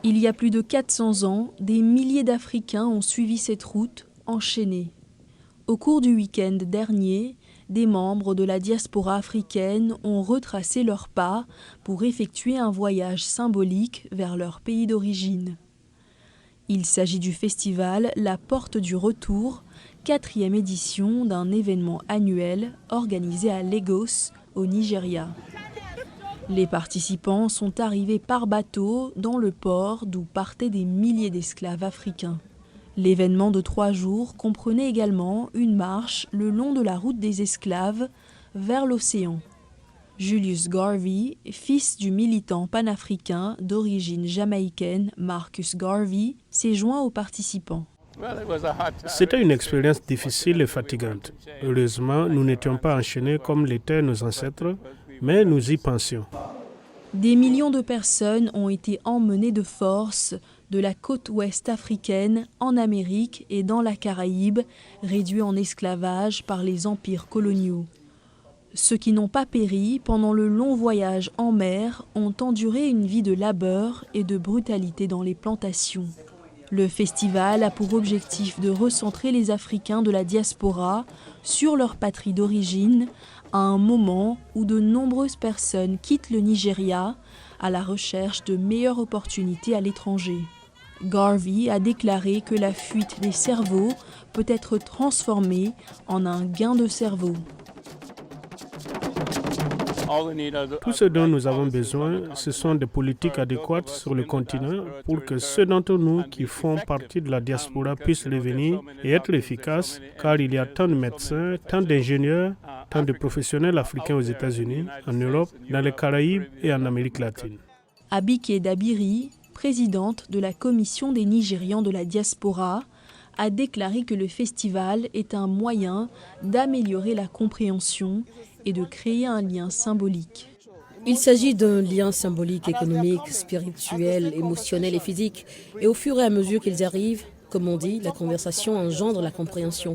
Il y a plus de 400 ans, des milliers d'Africains ont suivi cette route enchaînée. Au cours du week-end dernier, des membres de la diaspora africaine ont retracé leurs pas pour effectuer un voyage symbolique vers leur pays d'origine. Il s'agit du festival La Porte du Retour, 4e édition d'un événement annuel organisé à Lagos, au Nigeria. Les participants sont arrivés par bateau dans le port d'où partaient des milliers d'esclaves africains. L'événement de 3 jours comprenait également une marche le long de la route des esclaves vers l'océan. Julius Garvey, fils du militant panafricain d'origine jamaïcaine Marcus Garvey, s'est joint aux participants. C'était une expérience difficile et fatigante. Heureusement, nous n'étions pas enchaînés comme l'étaient nos ancêtres, mais nous y pensions. Des millions de personnes ont été emmenées de force de la côte ouest africaine en Amérique et dans la Caraïbe, réduits en esclavage par les empires coloniaux. Ceux qui n'ont pas péri pendant le long voyage en mer ont enduré une vie de labeur et de brutalité dans les plantations. Le festival a pour objectif de recentrer les Africains de la diaspora sur leur patrie d'origine à un moment où de nombreuses personnes quittent le Nigeria à la recherche de meilleures opportunités à l'étranger. Garvey a déclaré que la fuite des cerveaux peut être transformée en un gain de cerveau. Tout ce dont nous avons besoin, ce sont des politiques adéquates sur le continent pour que ceux d'entre nous qui font partie de la diaspora puissent revenir et être efficaces, car il y a tant de médecins, tant d'ingénieurs, tant de professionnels africains aux États-Unis, en Europe, dans les Caraïbes et en Amérique latine. Abike Dabiri, présidente de la commission des Nigérians de la diaspora, a déclaré que le festival est un moyen d'améliorer la compréhension et de créer un lien symbolique. Il s'agit d'un lien symbolique, économique, spirituel, émotionnel et physique. Et au fur et à mesure qu'ils arrivent, comme on dit, la conversation engendre la compréhension.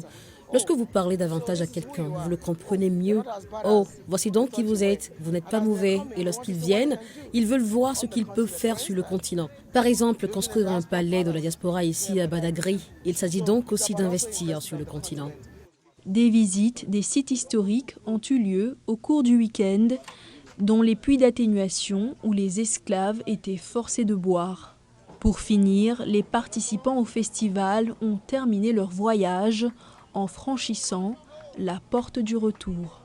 Lorsque vous parlez davantage à quelqu'un, vous le comprenez mieux. Oh, voici donc qui vous êtes, vous n'êtes pas mauvais. Et lorsqu'ils viennent, ils veulent voir ce qu'ils peuvent faire sur le continent. Par exemple, construire un palais de la diaspora ici à Badagry. Il s'agit donc aussi d'investir sur le continent. Des visites des sites historiques ont eu lieu au cours du week-end, dont les puits d'atténuation où les esclaves étaient forcés de boire. Pour finir, les participants au festival ont terminé leur voyage en franchissant la porte du retour.